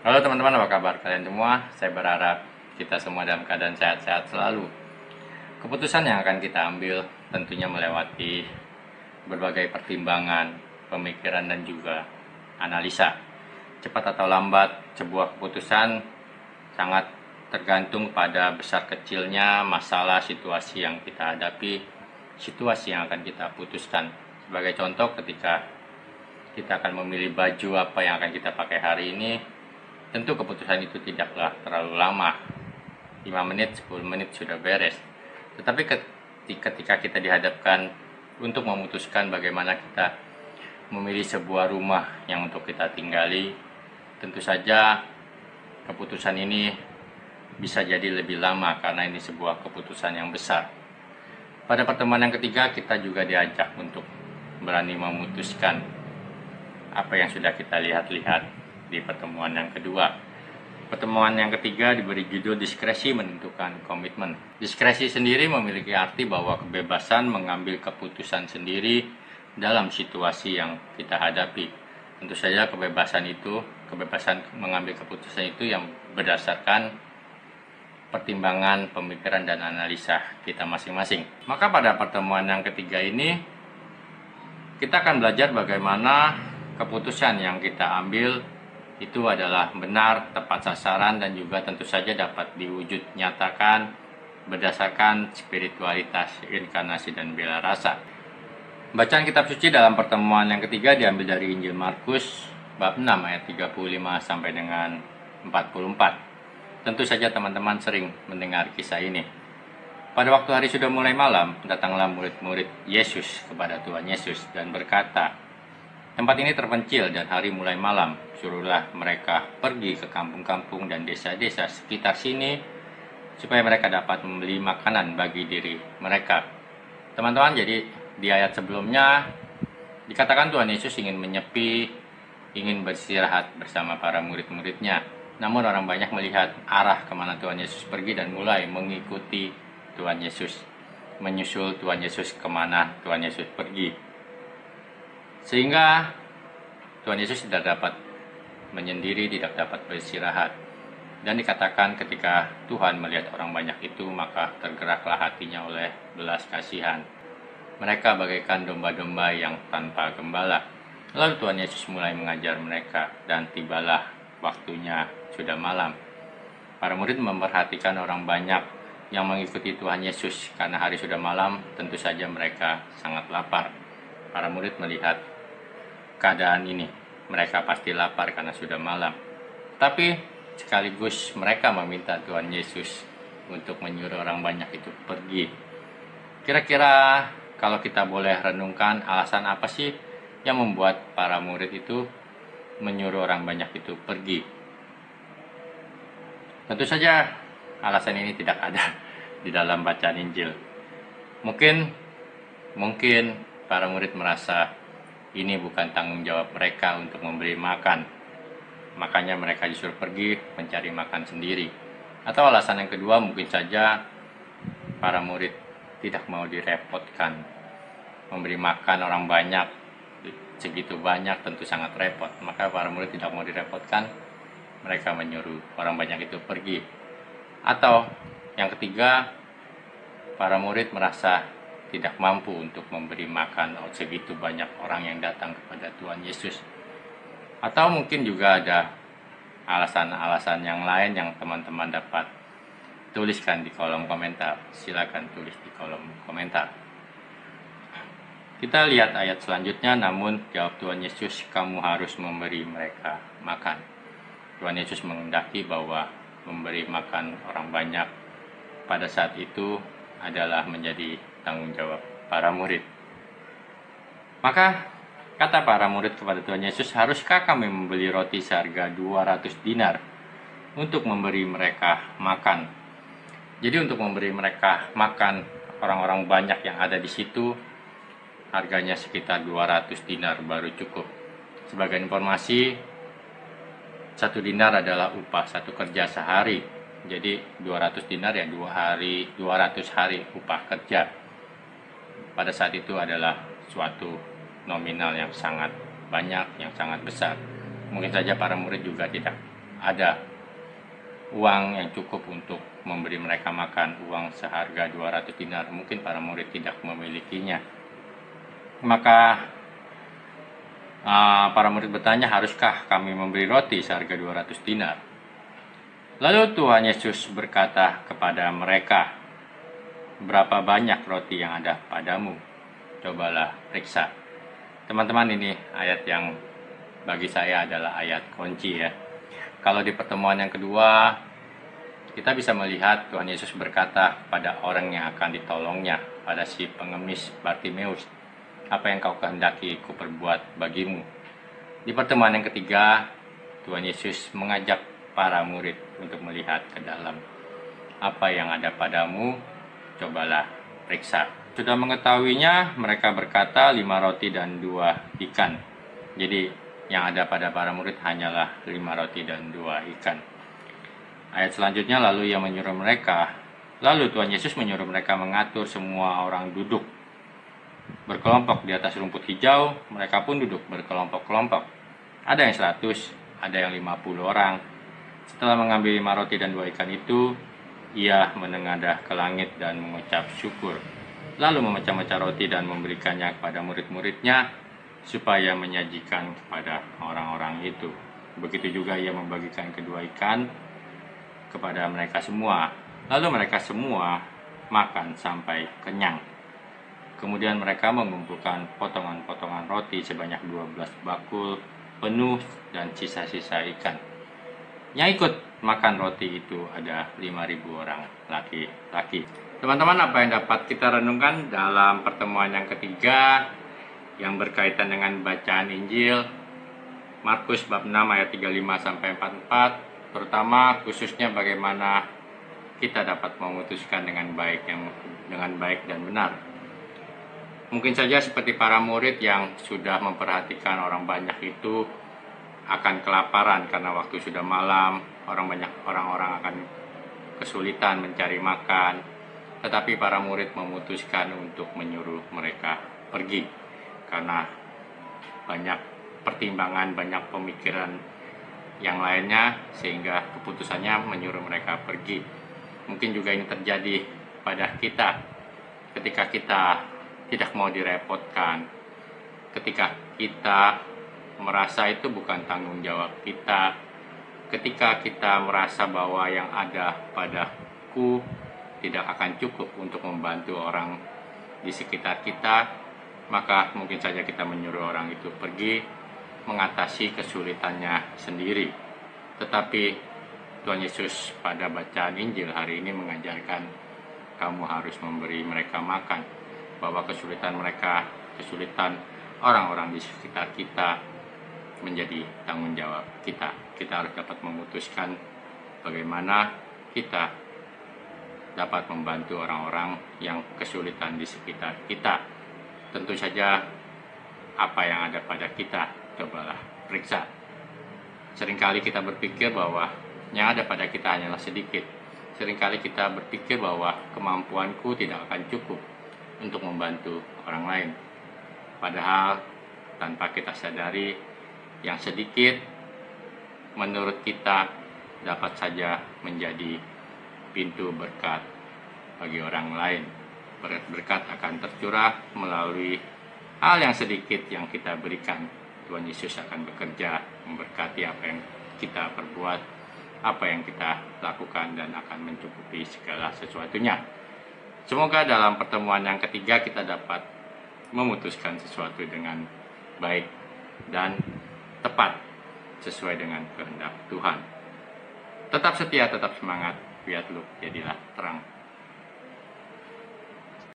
Halo teman-teman, apa kabar kalian semua? Saya berharap kita semua dalam keadaan sehat-sehat selalu. Keputusan yang akan kita ambil tentunya melewati berbagai pertimbangan, pemikiran dan juga analisa. Cepat atau lambat, sebuah keputusan sangat tergantung pada besar kecilnya masalah situasi yang kita hadapi, situasi yang akan kita putuskan. Sebagai contoh, ketika kita akan memilih baju apa yang akan kita pakai hari ini, tentu keputusan itu tidaklah terlalu lama, 5 menit, 10 menit sudah beres. Tetapi ketika kita dihadapkan untuk memutuskan bagaimana kita memilih sebuah rumah yang untuk kita tinggali, tentu saja keputusan ini bisa jadi lebih lama karena ini sebuah keputusan yang besar. Pada pertemuan yang ketiga, kita juga diajak untuk berani memutuskan apa yang sudah kita lihat-lihat di pertemuan yang kedua. Pertemuan yang ketiga diberi judul diskresi menentukan komitmen. Diskresi sendiri memiliki arti bahwa kebebasan mengambil keputusan sendiri dalam situasi yang kita hadapi. Tentu saja kebebasan mengambil keputusan itu yang berdasarkan pertimbangan, pemikiran dan analisa kita masing-masing. Maka pada pertemuan yang ketiga ini kita akan belajar bagaimana keputusan yang kita ambil itu adalah benar, tepat sasaran, dan juga tentu saja dapat diwujud nyatakan berdasarkan spiritualitas, inkarnasi, dan bela rasa. Bacaan kitab suci dalam pertemuan yang ketiga diambil dari Injil Markus bab 6 ayat 35 sampai dengan 44. Tentu saja teman-teman sering mendengar kisah ini. Pada waktu hari sudah mulai malam, datanglah murid-murid Yesus kepada Tuhan Yesus dan berkata, "Tempat ini terpencil dan hari mulai malam. Suruhlah mereka pergi ke kampung-kampung dan desa-desa sekitar sini supaya mereka dapat membeli makanan bagi diri mereka." Teman-teman, jadi di ayat sebelumnya dikatakan Tuhan Yesus ingin menyepi, ingin beristirahat bersama para murid-muridnya. Namun orang banyak melihat arah kemana Tuhan Yesus pergi dan mulai mengikuti Tuhan Yesus, menyusul Tuhan Yesus kemana Tuhan Yesus pergi. Sehingga Tuhan Yesus tidak dapat menyendiri, tidak dapat beristirahat. Dan dikatakan ketika Tuhan melihat orang banyak itu, maka tergeraklah hatinya oleh belas kasihan. Mereka bagaikan domba-domba yang tanpa gembala. Lalu Tuhan Yesus mulai mengajar mereka dan tibalah waktunya sudah malam. Para murid memperhatikan orang banyak yang mengikuti Tuhan Yesus karena hari sudah malam, tentu saja mereka sangat lapar. Para murid melihat keadaan ini, mereka pasti lapar karena sudah malam. Tapi sekaligus mereka meminta Tuhan Yesus untuk menyuruh orang banyak itu pergi. Kira-kira kalau kita boleh renungkan, alasan apa sih yang membuat para murid itu menyuruh orang banyak itu pergi? Tentu saja alasan ini tidak ada di dalam bacaan Injil. Mungkin para murid merasa ini bukan tanggung jawab mereka untuk memberi makan, makanya mereka disuruh pergi mencari makan sendiri. Atau alasan yang kedua, mungkin saja para murid tidak mau direpotkan. Memberi makan orang banyak, segitu banyak tentu sangat repot, maka para murid tidak mau direpotkan, mereka menyuruh orang banyak itu pergi. Atau yang ketiga, para murid merasa tidak mampu untuk memberi makan segitu banyak orang yang datang kepada Tuhan Yesus. Atau mungkin juga ada alasan-alasan yang lain yang teman-teman dapat tuliskan di kolom komentar. Silakan tulis di kolom komentar. Kita lihat ayat selanjutnya, namun jawab Tuhan Yesus, "Kamu harus memberi mereka makan." Tuhan Yesus menghendaki bahwa memberi makan orang banyak pada saat itu adalah menjadi tanggung jawab para murid. Maka kata para murid kepada Tuhan Yesus, "Haruskah kami membeli roti seharga 200 dinar untuk memberi mereka makan?" Jadi untuk memberi mereka makan orang-orang banyak yang ada di situ, harganya sekitar 200 dinar baru cukup. Sebagai informasi, 1 dinar adalah upah satu kerja sehari. Jadi 200 dinar ya 200 hari upah kerja. Pada saat itu adalah suatu nominal yang sangat banyak, yang sangat besar. Mungkin saja para murid juga tidak ada uang yang cukup untuk memberi mereka makan, uang seharga 200 dinar. Mungkin para murid tidak memilikinya. Maka para murid bertanya, haruskah kami memberi roti seharga 200 dinar? Lalu Tuhan Yesus berkata kepada mereka, berapa banyak roti yang ada padamu? Cobalah periksa. Teman-teman, ini ayat yang bagi saya adalah ayat kunci ya. Kalau di pertemuan yang kedua, kita bisa melihat Tuhan Yesus berkata pada orang yang akan ditolongnya, pada si pengemis Bartimeus, apa yang kau kehendaki ku perbuat bagimu. Di pertemuan yang ketiga, Tuhan Yesus mengajak para murid untuk melihat ke dalam. Apa yang ada padamu, cobalah periksa. Sudah mengetahuinya, mereka berkata 5 roti dan 2 ikan. Jadi yang ada pada para murid hanyalah 5 roti dan 2 ikan. Ayat selanjutnya, lalu ia menyuruh mereka. Lalu Tuhan Yesus menyuruh mereka mengatur semua orang duduk berkelompok di atas rumput hijau. Mereka pun duduk berkelompok-kelompok. Ada yang 100, ada yang 50 orang. Setelah mengambil 5 roti dan 2 ikan itu, ia menengadah ke langit dan mengucap syukur. Lalu memecah-mecah roti dan memberikannya kepada murid-muridnya, supaya menyajikan kepada orang-orang itu. Begitu juga ia membagikan kedua ikan kepada mereka semua. Lalu mereka semua makan sampai kenyang. Kemudian mereka mengumpulkan potongan-potongan roti sebanyak 12 bakul penuh dan sisa-sisa ikan. Yang ikut makan roti itu ada 5.000 orang laki-laki. Teman-teman, apa yang dapat kita renungkan dalam pertemuan yang ketiga yang berkaitan dengan bacaan Injil Markus bab 6 ayat 35 sampai 44, terutama khususnya bagaimana kita dapat memutuskan dengan baik dan benar. Mungkin saja seperti para murid yang sudah memperhatikan orang banyak itu akan kelaparan karena waktu sudah malam, orang-orang akan kesulitan mencari makan, tetapi para murid memutuskan untuk menyuruh mereka pergi karena banyak pertimbangan, banyak pemikiran yang lainnya, sehingga keputusannya menyuruh mereka pergi. Mungkin juga ini terjadi pada kita ketika kita tidak mau direpotkan, ketika kita merasa itu bukan tanggung jawab kita, ketika kita merasa bahwa yang ada padaku tidak akan cukup untuk membantu orang di sekitar kita, maka mungkin saja kita menyuruh orang itu pergi mengatasi kesulitannya sendiri. Tetapi Tuhan Yesus pada bacaan Injil hari ini mengajarkan kamu harus memberi mereka makan, bahwa kesulitan mereka, kesulitan orang-orang di sekitar kita menjadi tanggung jawab kita. Kita harus dapat memutuskan bagaimana kita dapat membantu orang-orang yang kesulitan di sekitar kita. Tentu saja apa yang ada pada kita, cobalah periksa. Seringkali kita berpikir bahwa yang ada pada kita hanyalah sedikit. Seringkali kita berpikir bahwa kemampuanku tidak akan cukup untuk membantu orang lain. Padahal tanpa kita sadari, yang sedikit menurut kita dapat saja menjadi pintu berkat bagi orang lain. Berkat akan tercurah melalui hal yang sedikit yang kita berikan. Tuhan Yesus akan bekerja memberkati apa yang kita perbuat, apa yang kita lakukan, dan akan mencukupi segala sesuatunya. Semoga dalam pertemuan yang ketiga kita dapat memutuskan sesuatu dengan baik dan tepat sesuai dengan kehendak Tuhan. Tetap setia, tetap semangat, biar lu jadilah terang.